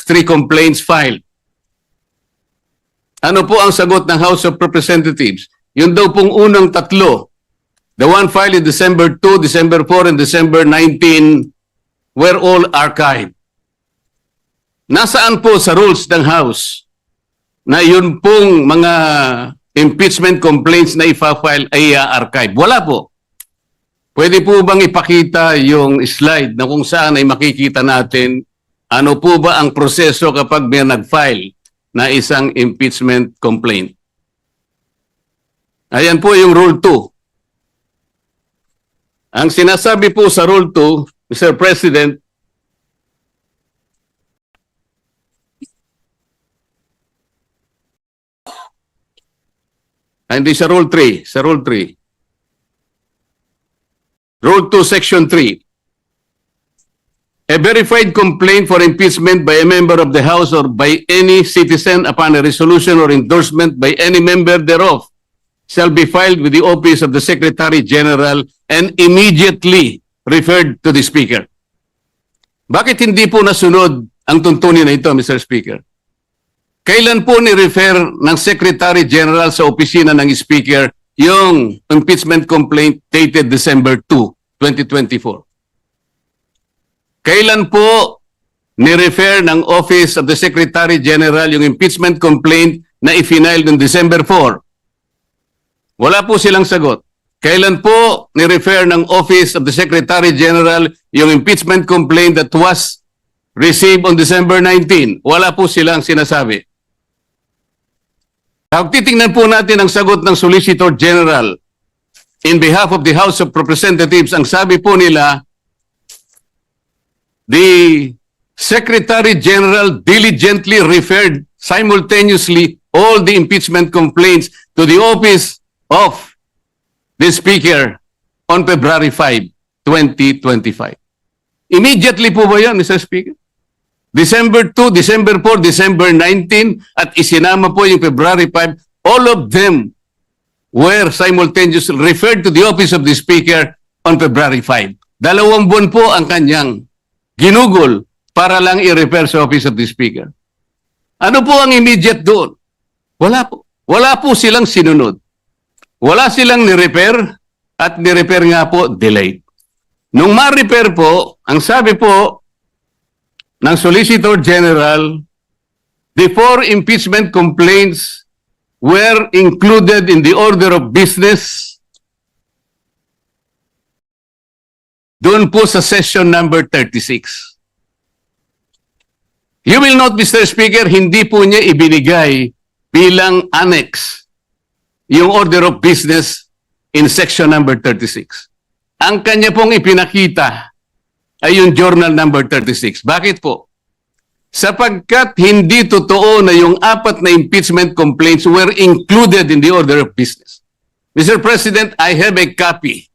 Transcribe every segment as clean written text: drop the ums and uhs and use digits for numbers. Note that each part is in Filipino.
first 3 complaints filed. Ano po ang sagot ng House of Representatives? Yung daw pong unang 3, the one filed in December 2, December 4, and December 19 were all archived. Nasaan po sa rules ng House na yun pong mga impeachment complaints na ipa-file ay archive? Wala po. Pwede po bang ipakita yung slide na kung saan ay makikita natin ano po ba ang proseso kapag may nag-file na isang impeachment complaint? Ayan po yung Rule 2. Ang sinasabi po sa Rule 2, Mr. President, hindi sa Rule 3, sa Rule 3. Rule 2, Section 3. A verified complaint for impeachment by a member of the House or by any citizen upon a resolution or endorsement by any member thereof shall be filed with the office of the Secretary General and immediately referred to the Speaker. Bakit hindi po nasunod ang tuntunin na ito, Mr. Speaker? Kailan po ni-refer ng Secretary General sa opisina ng Speaker yung impeachment complaint dated December 2, 2024? Kailan po ni-refer ng Office of the Secretary General yung impeachment complaint na i-file noong December 4? Wala po silang sagot. Kailan po ni-refer ng Office of the Secretary General yung impeachment complaint that was received on December 19? Wala po silang sinasabi. Kung titingnan po natin ang sagot ng Solicitor General in behalf of the House of Representatives, ang sabi po nila, the Secretary General diligently referred simultaneously all the impeachment complaints to the office of the Speaker on February 5, 2025. Immediately po ba yan, Mr. Speaker? December 2, December 4, December 19, at isinama po yung February 5, all of them were simultaneously referred to the office of the Speaker on February 5. 2 buwan po ang kanyang ginugol para lang i-refer sa office of the Speaker. Ano po ang immediate doon? Wala po. Wala po silang sinunod. Wala silang ni-refer at ni-refer nga po delayed. Nung ma-refer po, ang sabi po ng Solicitor General, the 4 impeachment complaints were included in the order of business doon po sa session number 36. You will note, Mr. Speaker, hindi po niya ibinigay bilang annex yung order of business in section number 36. Ang kanya pong ipinakita ay yung journal number 36. Bakit po? Sapagkat hindi totoo na yung 4 na impeachment complaints were included in the order of business. Mr. President, I have a copy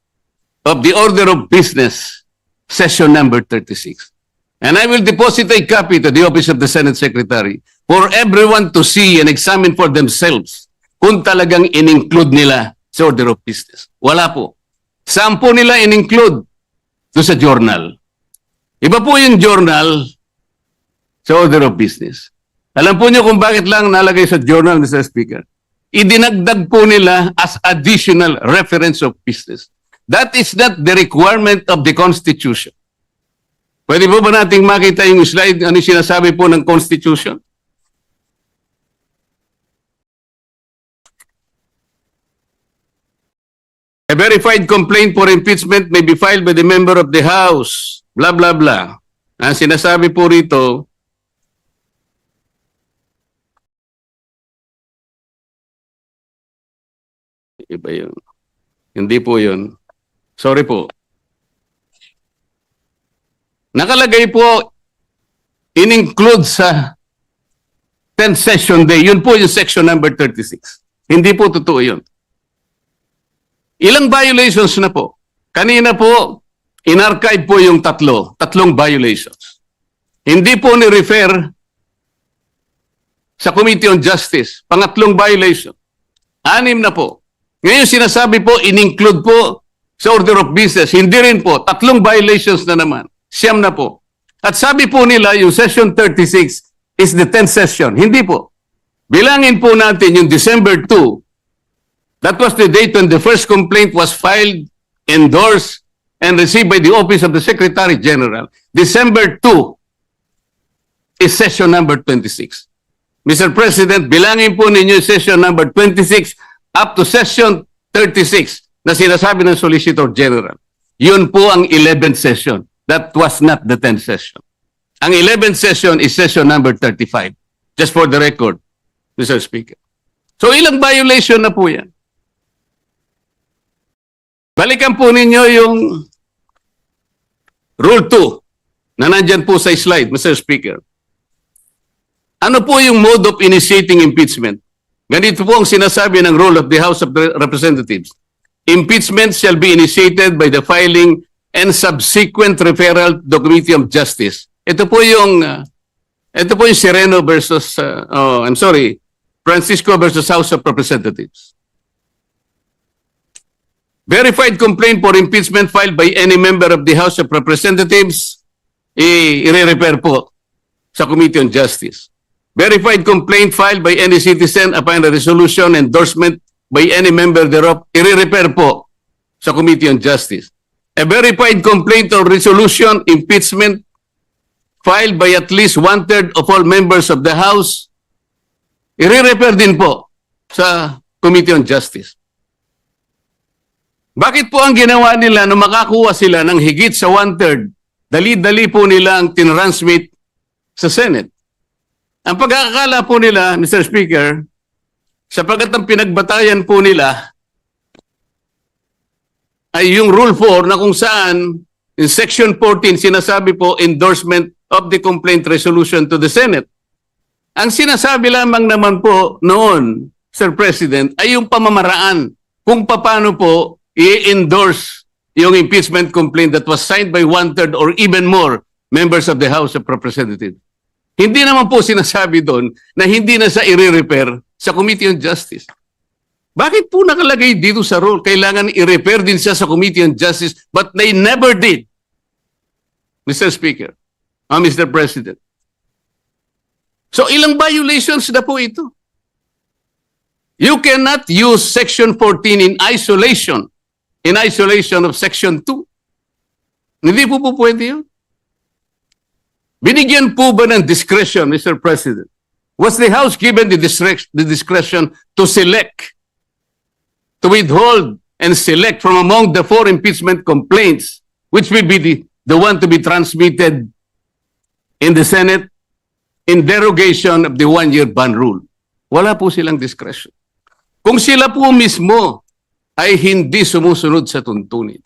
of the order of business, session number 36. And I will deposit a copy to the office of the Senate Secretary for everyone to see and examine for themselves kung talagang in-include nila sa order of business. Wala po. Saan po nila in-include? Doon sa journal. Iba po yung journal sa order of business. Alam po niyo kung bakit lang nalagay sa journal, Mr. Speaker? Idinagdag po nila as additional reference of business. That is not the requirement of the Constitution. Pwede po ba nating makita yung slide, ano yung sinasabi po ng Constitution? A verified complaint for impeachment may be filed by the member of the House, blah, blah, blah. Ang sinasabi po rito, iba yun. Hindi po yun. Sorry po. Nakalagay po, in-include sa 10th session day. Yun po yung section number 36. Hindi po totoo yun. Ilang violations na po? Kanina po, in-archive po yung 3 violations. Hindi po ni-refer sa Committee on Justice. 3 violation. 6 na po. Ngayon sinasabi po, in-include po sa order of business. Hindi rin po. 3 violations na naman. 9 na po. At sabi po nila, yung session 36, is the 10th session. Hindi po. Bilangin po natin yung December 2. That was the date when the first complaint was filed, endorsed, and received by the Office of the Secretary General. December 2 is session number 26. Mr. President, bilangin po ninyo yung session number 26 up to session 36 na sinasabi ng Solicitor General. Yun po ang 11th session. That was not the 10th session. Ang 11th session is session number 35. Just for the record, Mr. Speaker. So ilang violation na po yan? Balikan po ninyo yung Rule 2 na nandyan po sa slide, Mr. Speaker. Ano po yung mode of initiating impeachment? Ganito po ang sinasabi ng rule of the House of Representatives. Impeachment shall be initiated by the filing and subsequent referral to the Committee of Justice. Ito po yung Sereno versus, Francisco versus House of Representatives. Verified complaint for impeachment filed by any member of the House of Representatives, i-refer po sa Committee on Justice. Verified complaint filed by any citizen upon a resolution endorsement by any member thereof, i-refer po sa Committee on Justice. A verified complaint or resolution impeachment filed by at least 1/3 of all members of the House, i-refer din po sa Committee on Justice. Bakit po ang ginawa nila nung makakuha sila ng higit sa 1/3, dali-dali po nila ang tinransmit sa Senate? Ang pagkakakala po nila, Mr. Speaker, sapagkat ang pinagbatayan po nila ay yung Rule 4 na kung saan in Section 14 sinasabi po endorsement of the complaint resolution to the Senate. Ang sinasabi lamang naman po noon, Sir President, ay yung pamamaraan kung paano po i-endorse yung impeachment complaint that was signed by 1/3 or even more members of the House of Representatives. Hindi naman po sinasabi doon na hindi na sa i-refer sa Committee on Justice. Bakit po nakalagay dito sa rule? Kailangan i-refer din siya sa Committee on Justice, but they never did. Mr. Speaker, Mr. President. So ilang violations na po ito? You cannot use Section 14 in isolation of Section 2. Hindi po pwede yun. Binigyan po ba ng discretion, Mr. President? Was the House given the discretion to select, to withhold and select from among the 4 impeachment complaints, which will be the one to be transmitted in the Senate in derogation of the 1-year ban rule? Wala po silang discretion. Kung sila po mismo ay hindi sumusunod sa tuntunin,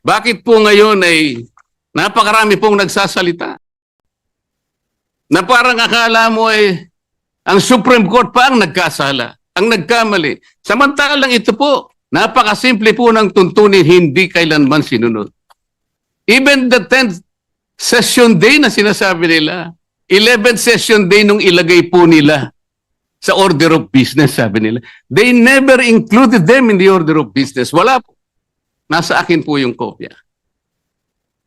bakit po ngayon ay napakarami pong nagsasalita? Na parang akala mo ay ang Supreme Court pa ang nagkasala, ang nagkamali. Samantalang ito po, napakasimple po ng tuntunin, hindi kailanman sinunod. Even the 10th session day na sinasabi nila, 11th session day nung ilagay po nila sa order of business, sabi nila. They never included them in the order of business. Wala po. Nasa akin po yung kopya.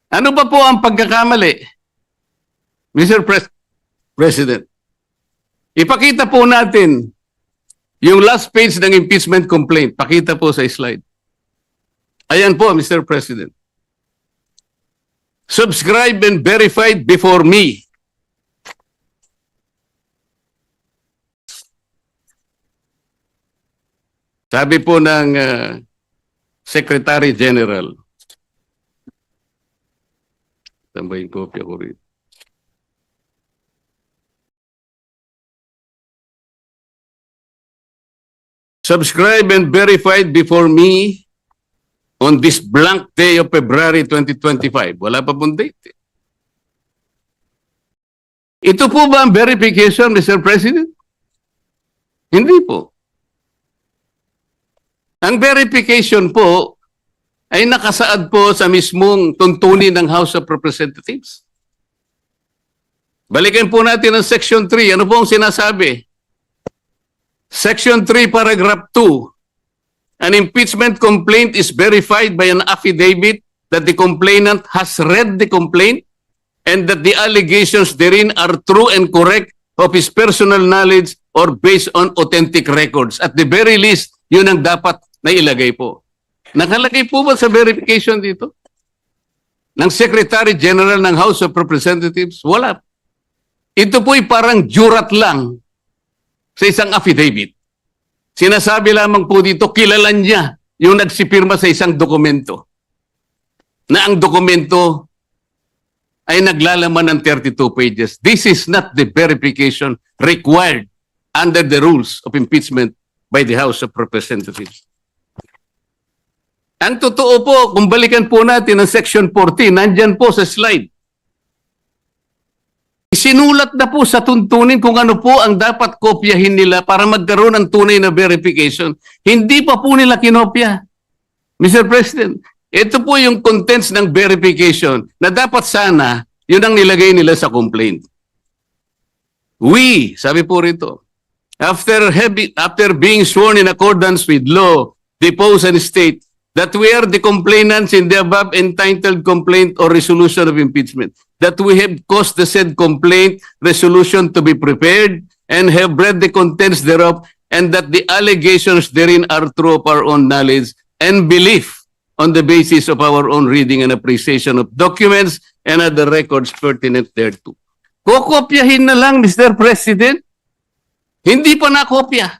Ano ba po ang pagkakamali? Mr. President, ipakita po natin yung last page ng impeachment complaint. Pakita po sa slide. Ayan po, Mr. President. Subscribed and verified before me. Sabi po ng Secretary General. Saan ba yung kopya ko rin? Subscribed and verified before me on this blank day of February 2025. Wala pa pong date. Ito po ba ang verification, Mr. President? Hindi po. Ang verification po ay nakasaad po sa mismong tuntunin ng House of Representatives. Balikan po natin ang Section 3. Ano po ang sinasabi? Section 3, Paragraph 2. An impeachment complaint is verified by an affidavit that the complainant has read the complaint and that the allegations therein are true and correct of his personal knowledge or based on authentic records. At the very least, yun ang dapat na ilagay po. Nakalagay po ba sa verification dito? Ng Secretary General ng House of Representatives? Wala. Ito po'y parang jurat lang sa isang affidavit. Sinasabi lamang po dito, kilala niya yung nagsipirma sa isang dokumento. Na ang dokumento ay naglalaman ng 32 pages. This is not the verification required under the rules of impeachment by the House of Representatives. Ang totoo po, kung balikan po natin ang Section 14, nandyan po sa slide. Isinulat na po sa tuntunin kung ano po ang dapat kopyahin nila para magkaroon ng tunay na verification. Hindi pa po nila kinopya. Mr. President, ito po yung contents ng verification na dapat sana yun ang nilagay nila sa complaint. We, sabi po rito, after being sworn in accordance with law, depose and state that we are the complainants in the above entitled complaint or resolution of impeachment, that we have caused the said complaint resolution to be prepared and have read the contents thereof, and that the allegations therein are true of our own knowledge and belief on the basis of our own reading and appreciation of documents and other records pertinent thereto. Kokopyahin na lang, Mr. President. Hindi pa nakopya.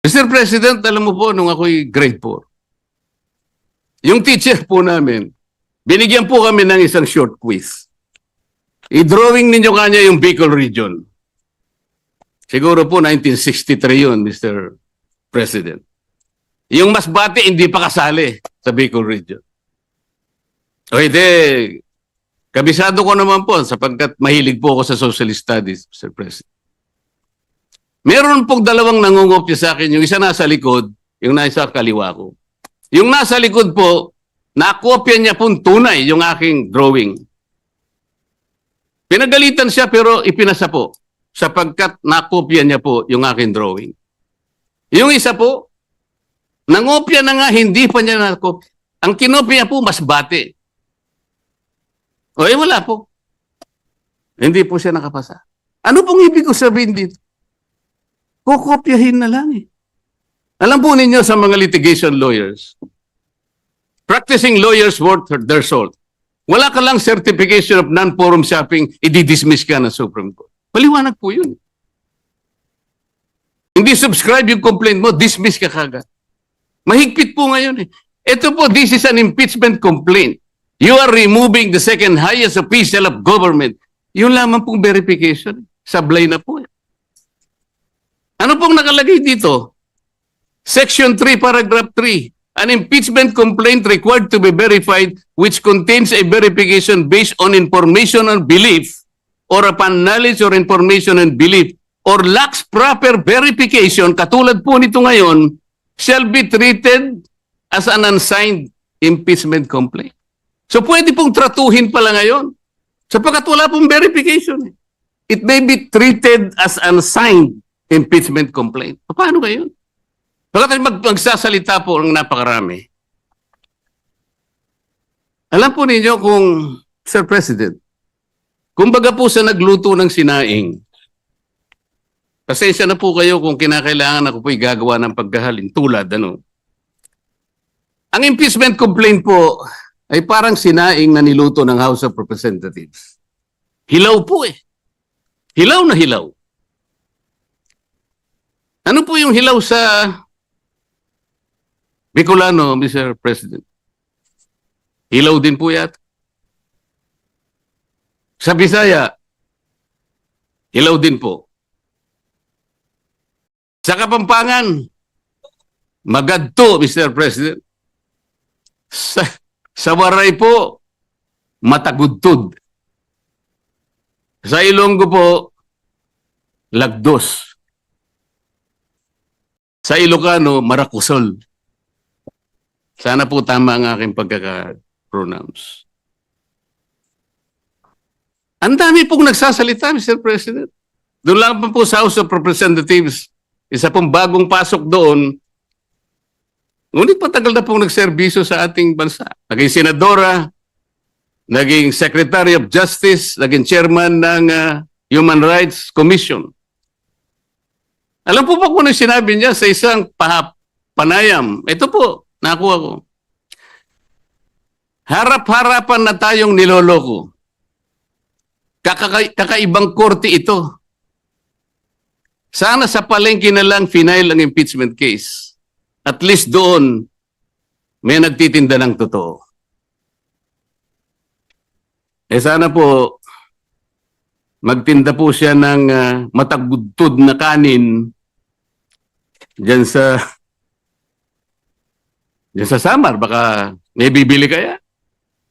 Mr. President, alam mo po, nung ako'y grade 4, yung teacher po namin, binigyan po kami ng isang short quiz. I-drawing ninyo kanya yung Bicol region. Siguro po 1963 yun, Mr. President. Yung Masbate, hindi pa kasali sa Bicol region. O hindi, kabisado ko naman po sapagkat mahilig po ako sa social studies, Mr. President. Meron pong dalawang nangungopya sa akin, yung isa nasa likod, yung nasa kaliwa ko. Yung nasa likod po, nakopya niya pong tunay yung aking drawing. Pinagalitan siya pero ipinasa po sapagkat nakopya niya po yung aking drawing. Yung isa po, nangopya na nga, hindi pa niya nakopya. Ang kinopya po, Masbate. O wala po. Hindi po siya nakapasa. Ano pong ibig ko sabihin dito? Kukopyahin na lang eh. Alam po ninyo sa mga litigation lawyers, practicing lawyers worth their salt. Wala ka lang certification of non-forum shopping, i-dismiss ka ng Supreme Court. Maliwanag po yun. Hindi subscribe yung complaint mo, dismiss ka kagad. Mahigpit po ngayon eh. Ito po, this is an impeachment complaint. You are removing the second highest official of government. Yun lamang pong verification. Sablay na po eh. Ano pong nakalagay dito? Section 3, paragraph 3. An impeachment complaint required to be verified which contains a verification based on information and belief or upon knowledge or information and belief or lacks proper verification, katulad po nito ngayon, shall be treated as an unsigned impeachment complaint. So pwede pong tratuhin pala ngayon sapagkat wala pong verification. It may be treated as unsigned impeachment complaint. Paano ba yun? Pagkatapos magsasalita po ang napakarami. Alam po ninyo kung, Sir President, kumbaga po sa nagluto ng sinaing, pasensya na po kayo kung kinakailangan ako po'y gagawa ng pagkahalin tulad, ano. Ang impeachment complaint po ay parang sinaing na niluto ng House of Representatives. Hilaw po eh. Hilaw na hilaw. Ano po yung hilaw sa Bicolano, Mr. President? Hilaw din po yata. Sa Bisaya, hilaw din po. Sa Kapampangan, magadto, Mr. President. Sa Waray po, matagudtod. Sa Ilonggo po, lagdos. Sa Ilocano, marakusol. Sana po tama ang aking pagkaka-pronounce. Ang dami pong nagsasalita, Mr. President. Doon lang po sa House of Representatives, isa pong bagong pasok doon. Ngunit patagal na pong nagserbisyo sa ating bansa. Naging senadora, naging Secretary of Justice, naging chairman ng Human Rights Commission. Alam po ba kung ano sinabi niya sa isang panayam? Ito po, nakuha ko. Harap-harapan na tayong niloloko. Kakaibang korte ito. Sana sa palengke na lang final ang impeachment case. At least doon, may nagtitinda ng totoo. Sana po, magtinda po siya ng matagudtod na kanin dyan sa Samar. Baka may bibili kaya.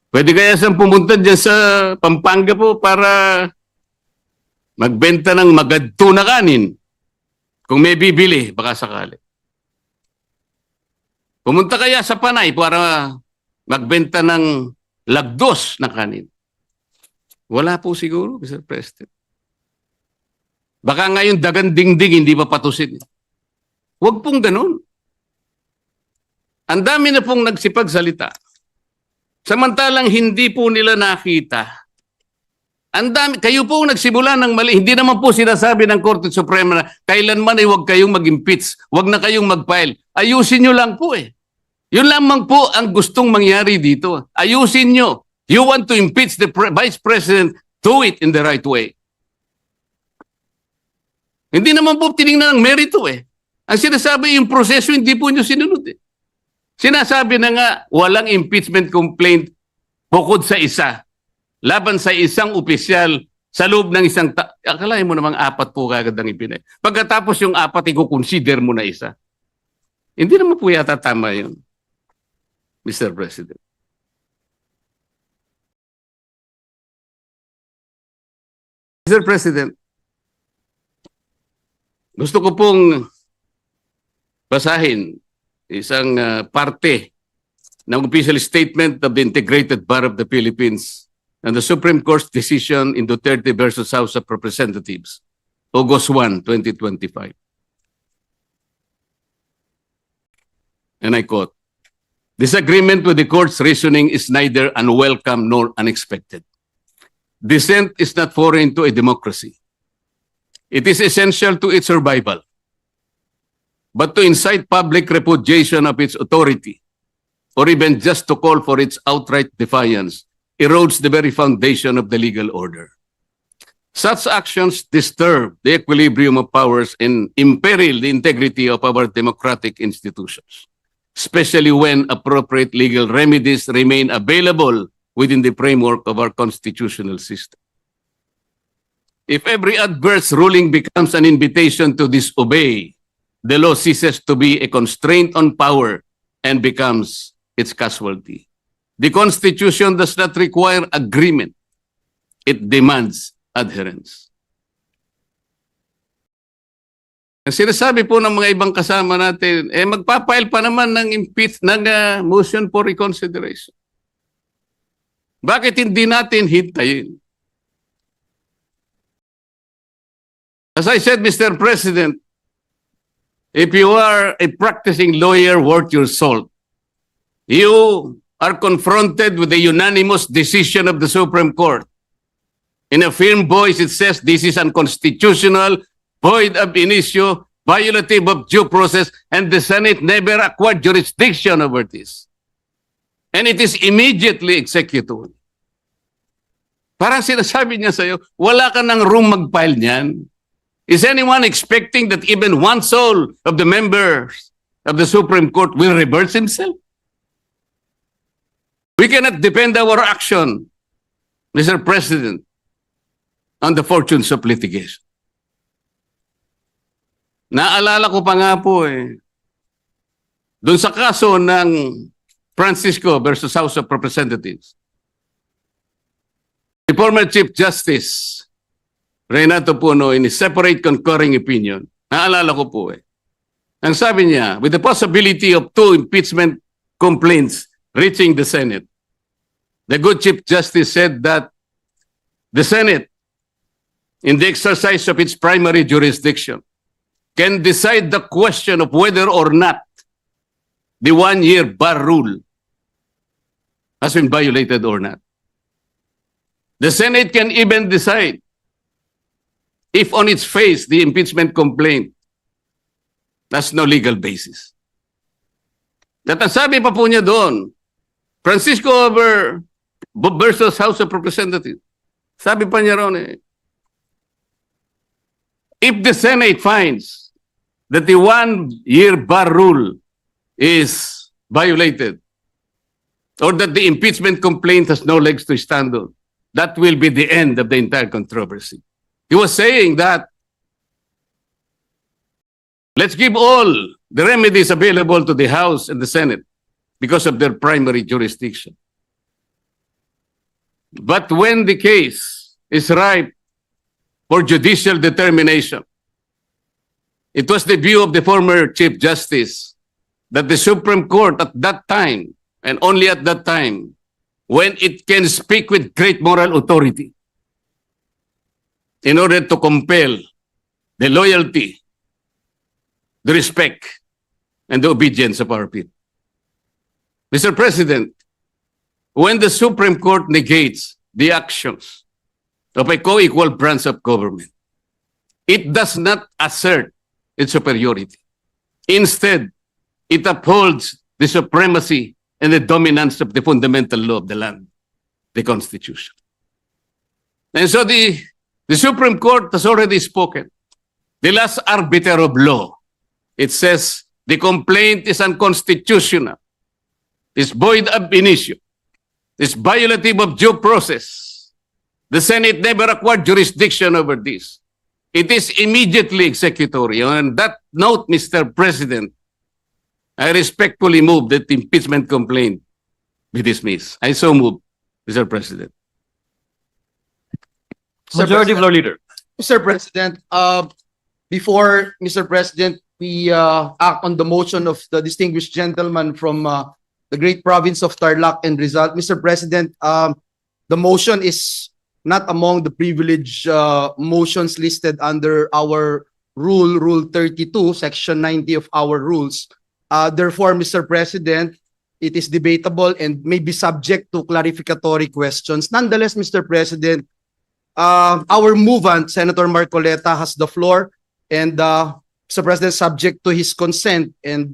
Pwede kaya siyang pumunta dyan sa Pampanga po para magbenta ng magadto na kanin. Kung may bibili, baka sakali. Pumunta kaya sa Panay para magbenta ng lagdos na kanin. Wala po siguro, Mr. President. Baka ngayon dagan dingding, hindi pa patusin. Huwag pong ganun. Ang dami na pong nagsipagsalita. Samantalang hindi po nila nakita. Ang dami, kayo po nagsimula ng mali. Hindi naman po sinasabi ng Korte Suprema na kailanman ay huwag kayong mag-impeach, huwag na kayong mag-file. Ayusin nyo lang po eh. Yun lamang po ang gustong mangyari dito. Ayusin nyo. You want to impeach the Vice President, do it in the right way. Hindi naman po tinignan ng merito eh. Ang sinasabi yung proseso, hindi po nyo sinunod eh. Sinasabi na nga, walang impeachment complaint bukod sa isa. Laban sa isang opisyal sa loob ng isang akalain mo namang apat po kagad ang ipinay. Pagkatapos yung apat, i-consider mo na isa. Hindi naman po yata tama yun, Mr. President. Mr. President, gusto ko pong basahin isang parte ng official statement of the Integrated Bar of the Philippines and the Supreme Court's decision in Duterte versus House of Representatives, August 1, 2025. And I quote, "Disagreement with the court's reasoning is neither unwelcome nor unexpected. Dissent is not foreign to a democracy. It is essential to its survival. But to incite public repudiation of its authority, or even just to call for its outright defiance, erodes the very foundation of the legal order. Such actions disturb the equilibrium of powers and imperil the integrity of our democratic institutions, especially when appropriate legal remedies remain available within the framework of our constitutional system. If every adverse ruling becomes an invitation to disobey, the law ceases to be a constraint on power and becomes its casualty. The Constitution does not require agreement. It demands adherence." Ang sinasabi po ng mga ibang kasama natin, magpapile pa naman ng motion for reconsideration. Bakit hindi natin hintayin? As I said, Mr. President, if you are a practicing lawyer worth your salt, you are confronted with the unanimous decision of the Supreme Court. In a firm voice, it says this is unconstitutional, void ab initio, violative of due process, and the Senate never acquired jurisdiction over this. And it is immediately executed. Parang sinasabi niya sa'yo, wala ka ng room mag-file niyan. Is anyone expecting that even one soul of the members of the Supreme Court will reverse himself? We cannot depend our action, Mr. President, on the fortunes of litigation. Naalala ko pa nga po doon sa kaso ng Francisco versus House of Representatives. The former Chief Justice Renato Puno, in his separate concurring opinion, naalala ko po ang sabi niya, with the possibility of 2 impeachment complaints reaching the Senate, the good Chief Justice said that the Senate, in the exercise of its primary jurisdiction, can decide the question of whether or not the 1-year bar rule has been violated or not. The Senate can even decide if on its face the impeachment complaint has no legal basis. At ang sabi pa po niya doon, Francisco versus House of Representatives. Sabi pa niya ron if the Senate finds that the 1-year bar rule is violated or that the impeachment complaint has no legs to stand on, that will be the end of the entire controversy. He was saying that let's give all the remedies available to the House and the Senate because of their primary jurisdiction. But when the case is ripe for judicial determination, it was the view of the former Chief Justice that the Supreme Court at that time, and only at that time, when it can speak with great moral authority in order to compel the loyalty, the respect, and the obedience of our people. Mr. President, when the Supreme Court negates the actions of a co-equal branch of government, it does not assert its superiority. Instead, it upholds the supremacy and the dominance of the fundamental law of the land, the Constitution. And so the Supreme Court has already spoken. The last arbiter of law, it says the complaint is unconstitutional, is void ab initio, is violative of due process. The Senate never acquired jurisdiction over this. It is immediately executory. On that note, Mr. President, I respectfully move that the impeachment complaint be dismissed. I so move, Mr. President. Majority Floor Leader. Mr. President, before, Mr. President, we act on the motion of the distinguished gentleman from the great province of Tarlac and Rizal. Mr. President, the motion is not among the privileged motions listed under our Rule 32, Section 90 of our rules. Therefore, Mr. President, it is debatable and may be subject to clarificatory questions. Nonetheless, Mr. President, our movant, Senator Marcoleta, has the floor, and Mr. President, subject to his consent and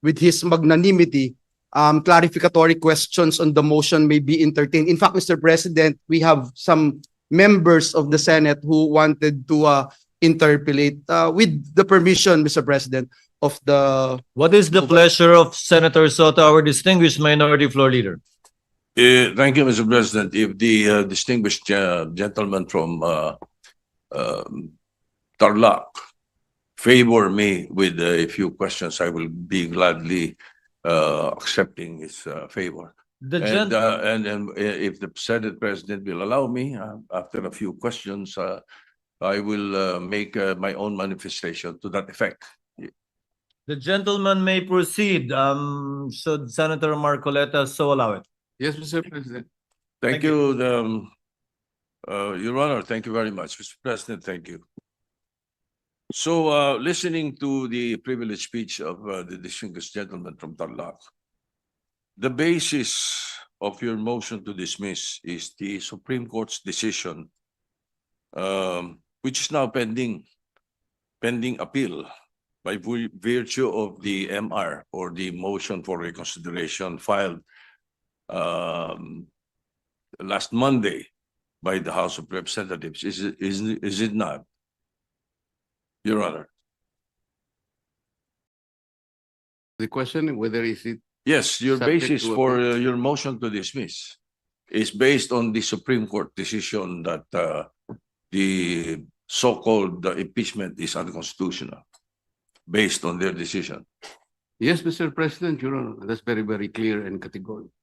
with his magnanimity, clarificatory questions on the motion may be entertained. In fact, Mr. President, we have some members of the Senate who wanted to interpolate with the permission, Mr. President, of the... What is the pleasure of Senator Soto, our distinguished Minority Floor Leader? Thank you, Mr. President. If the distinguished gentleman from Tarlac favor me with a few questions, I will be gladly accepting his favor. And if the Senate President will allow me, after a few questions, I will make my own manifestation to that effect. The gentleman may proceed. Should Senator Marcoleta so allow it? Yes, Mr. President. Thank you, Your Honor. Thank you very much, Mr. President. Thank you. So, listening to the privileged speech of the distinguished gentleman from Tarlac, the basis of your motion to dismiss is the Supreme Court's decision, which is now pending appeal by virtue of the MR, or the motion for reconsideration filed last Monday by the House of Representatives. Is it not, Your Honor? The question whether is it Yes, your subject basis to for appeal? your motion to dismiss is based on the Supreme Court decision that the so-called impeachment is unconstitutional, based on their decision. Yes, Mr. President, Your Honor. That's very, very clear and categorical.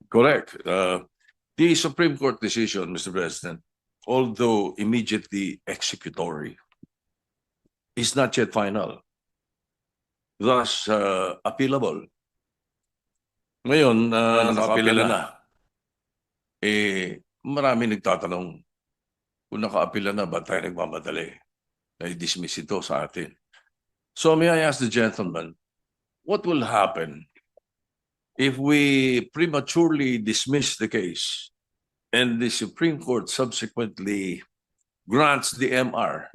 Correct. The Supreme Court decision, Mr. President, although immediately executory, is not yet final, thus appealable. Ngayon, naka-appeal na. Marami nagtatanong, kung naka-appeal na, ba't tayo nagmamadali? Na-dismiss ito sa atin. So may I ask the gentleman, what will happen if we prematurely dismiss the case and the Supreme Court subsequently grants the MR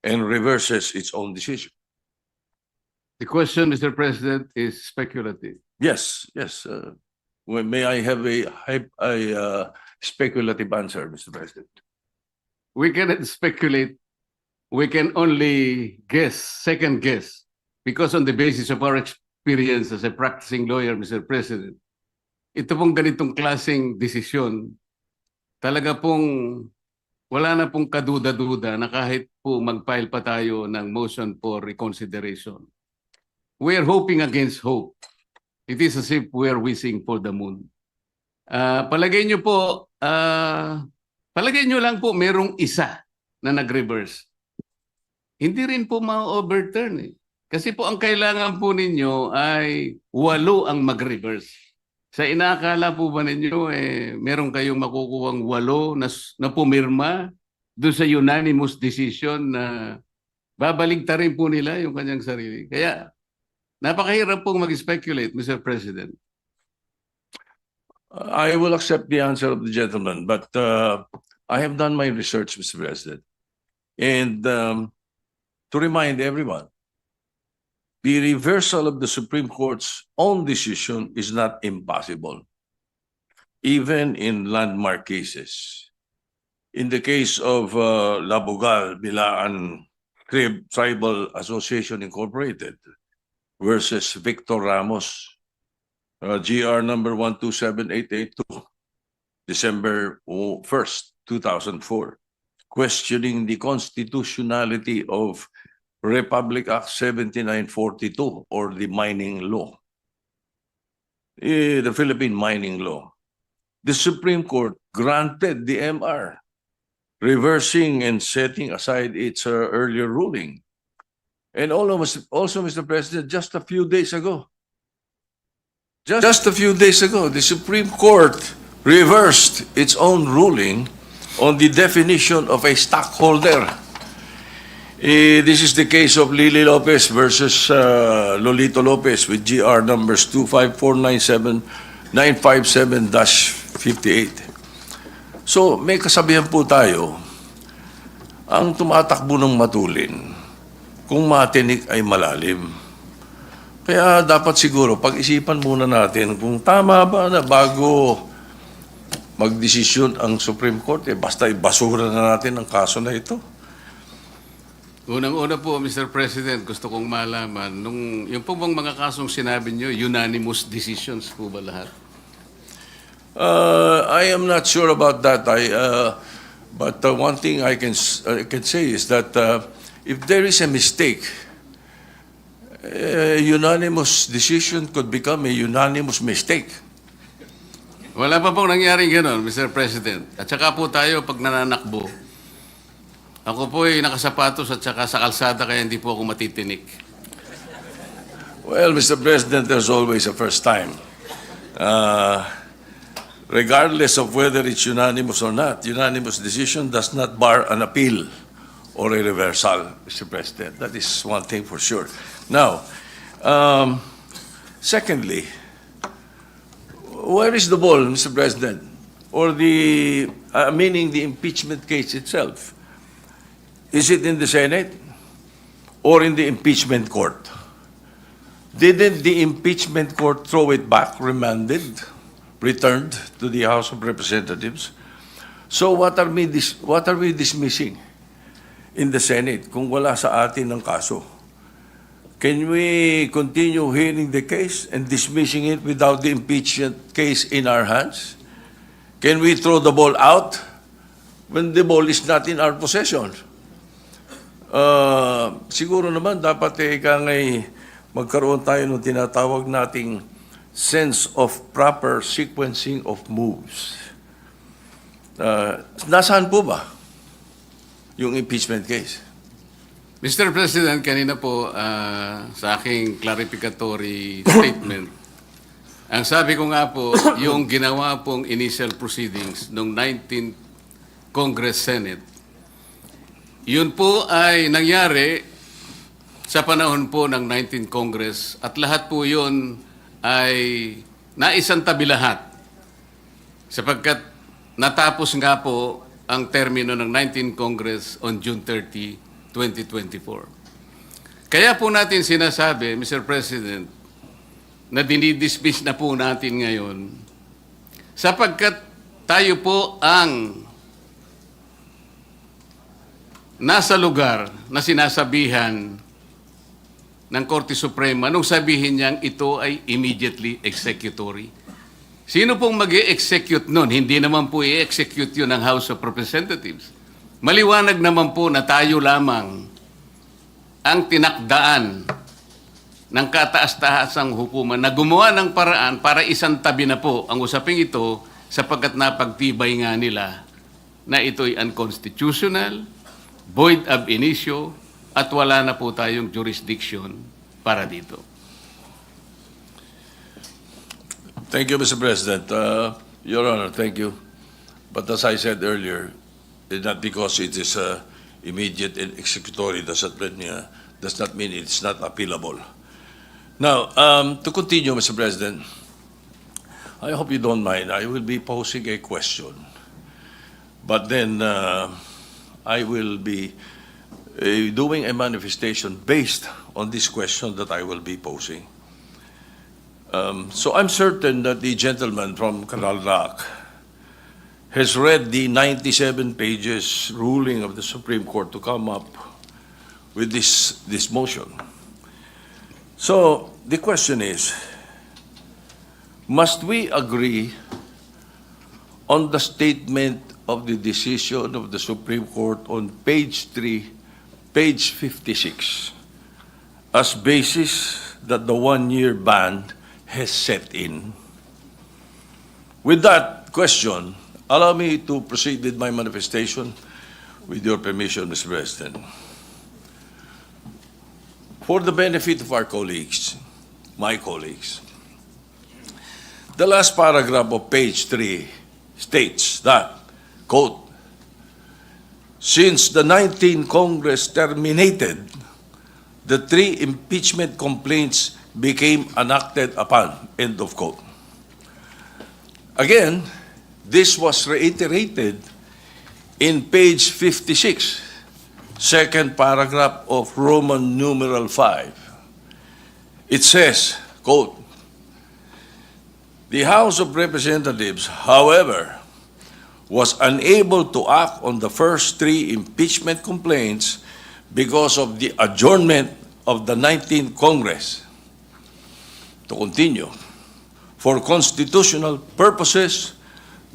and reverses its own decision. The question, Mr. President, is speculative. Yes, yes. May I have a speculative answer, Mr. President? We cannot speculate. We can only guess, second guess, because on the basis of our experience as a practicing lawyer, Mr. President, ito pong ganitong klaseng desisyon, talaga pong wala na pong kaduda-duda na kahit po mag-file pa tayo ng motion for reconsideration. We are hoping against hope. It is as if we are wishing for the moon. Palagay nyo po, palagay nyo lang po merong isa na nag-reverse. Hindi rin po ma-overturn eh. Kasi po ang kailangan po ninyo ay 8 ang mag-reverse. Sa inaakala po ba ninyo meron kayong makukuhang 8 na pumirma doon sa unanimous decision na babaligtarin po nila yung kanyang sarili. Kaya napakahirap pong mag-speculate, Mr. President. I will accept the answer of the gentleman, but I have done my research, Mr. President. And to remind everyone, the reversal of the Supreme Court's own decision is not impossible, even in landmark cases. In the case of Labogal, Bilaan Tribal Association Incorporated versus Victor Ramos, GR number 127882, December 1st, 2004, questioning the constitutionality of Republic Act 7942 or the mining law, the Philippine mining law. The Supreme Court granted the MR, reversing and setting aside its earlier ruling. And also, Mr. President, just a few days ago, the Supreme Court reversed its own ruling on the definition of a stockholder. This is the case of Lily Lopez versus Lolito Lopez with GR numbers 25497-957-58. So, may kasabihan po tayo, ang tumatakbo ng matulin, kung matinik ay malalim. Kaya dapat siguro pag-isipan muna natin kung tama ba na bago magdesisyon ang Supreme Court, basta ibasura na natin ang kaso na ito. Unang-una po, Mr. President, gusto kong malaman, yung po bang mga kasong sinabi nyo, unanimous decisions po ba lahat? I am not sure about that. But one thing I can say is that if there is a mistake, unanimous decision could become a unanimous mistake. Wala pa pong nangyaring gano'n, Mr. President. At saka po tayo pag nananakbo, ako po ay nakasapatos at saka sa kalsada kaya hindi po ako matitinik. Well, Mr. President, there's always a first time. Regardless of whether it's unanimous or not, unanimous decision does not bar an appeal or a reversal, Mr. President. That is one thing for sure. Now, secondly, where is the ball, Mr. President? Or meaning the impeachment case itself? Is it in the Senate or in the impeachment court? Didn't the impeachment court throw it back, remanded, returned to the House of Representatives? So what are we dismissing in the Senate kung wala sa atin ang kaso? Can we continue hearing the case and dismissing it without the impeachment case in our hands? Can we throw the ball out when the ball is not in our possession? Siguro naman dapat magkaroon tayo ng tinatawag nating sense of proper sequencing of moves. Nasaan po ba yung impeachment case? Mr. President, kanina po sa aking clarificatory statement, ang sabi ko nga po, yung ginawa pong initial proceedings noong 19th Congress Senate, yun po ay nangyari sa panahon po ng 19th Congress at lahat po yun ay naisantabi lahat sapagkat natapos nga po ang termino ng 19th Congress on June 30, 2024. Kaya po natin sinasabi, Mr. President, na dinidismiss na po natin ngayon sapagkat tayo po ang nasa lugar na sinasabihan ng Korte Suprema nung sabihin niyang ito ay immediately executory. Sino pong mag-i-execute nun? Hindi naman po i-execute yun ng House of Representatives. Maliwanag naman po na tayo lamang ang tinakdaan ng kataas-taasang hukuman na gumawa ng paraan para isang tabi na po ang usaping ito sapagkat napagtibay nga nila na ito'y unconstitutional, void ab initio, at wala na po tayong jurisdiction para dito. Thank you, Mr. President. Your Honor, thank you. But as I said earlier, not because it is immediate and executory does not mean it's not appealable. Now, to continue, Mr. President, I hope you don't mind. I will be posing a question, but then I will be doing a manifestation based on this question that I will be posing. So I'm certain that the gentleman from Canalrac has read the 97 pages ruling of the Supreme Court to come up with this motion. So the question is, must we agree on the statement of the decision of the Supreme Court on page 3, page 56, as basis that the one-year ban has set in? With that question, allow me to proceed with my manifestation with your permission, Mr. President. For the benefit of our colleagues, my colleagues, the last paragraph of page 3 states that, quote, since the 19th Congress terminated, the 3 impeachment complaints became enacted upon, end of quote. Again, this was reiterated in page 56, second paragraph of Roman numeral 5. It says, quote, the House of Representatives, however, was unable to act on the first 3 impeachment complaints because of the adjournment of the 19th Congress. To continue, for constitutional purposes,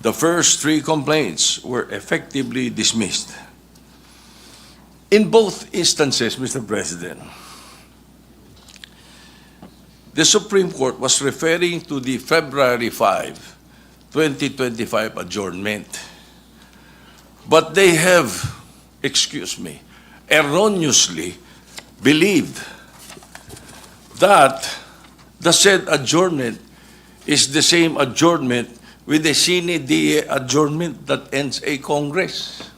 the first 3 complaints were effectively dismissed. In both instances, Mr. President, the Supreme Court was referring to the February 5, 2025 adjournment. But they have, erroneously believed that the said adjournment is the same adjournment with the sine die adjournment that ends a Congress.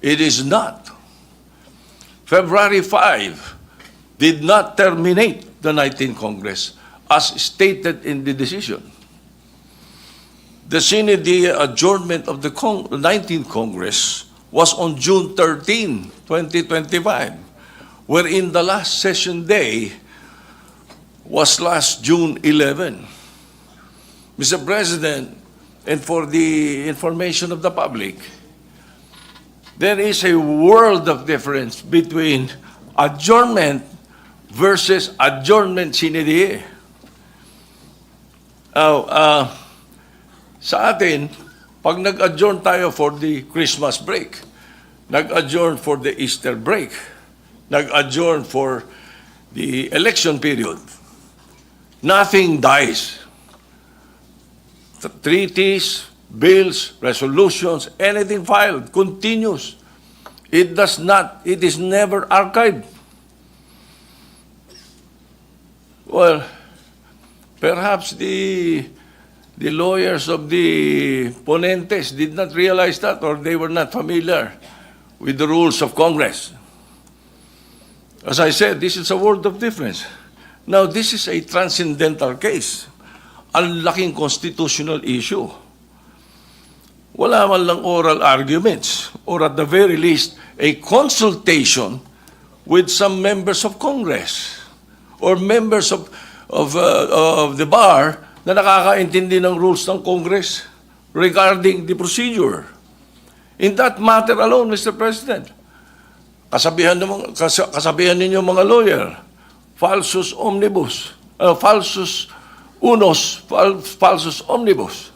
It is not. February 5 did not terminate the 19th Congress as stated in the decision. The sine die adjournment of the 19th Congress was on June 13, 2025, wherein the last session day was last June 11. Mr. President, and for the information of the public, there is a world of difference between adjournment versus adjournment sine die. Sa atin, pag nag-adjourn tayo for the Christmas break, nag-adjourn for the Easter break, nag-adjourn for the election period, nothing dies. The treaties, bills, resolutions, anything filed continues. It is never archived. Well, perhaps the lawyers of the ponentes did not realize that, or they were not familiar with the rules of Congress. As I said, this is a world of difference. Now, this is a transcendental case. Ang laking constitutional issue. wala man lang oral arguments, or at the very least, a consultation with some members of Congress or members of the bar na nakakaintindi ng rules ng Congress regarding the procedure. In that matter alone, Mr. President, kasabihan ninyo mga lawyer, falsus omnibus, falsus unus, falsus omnibus.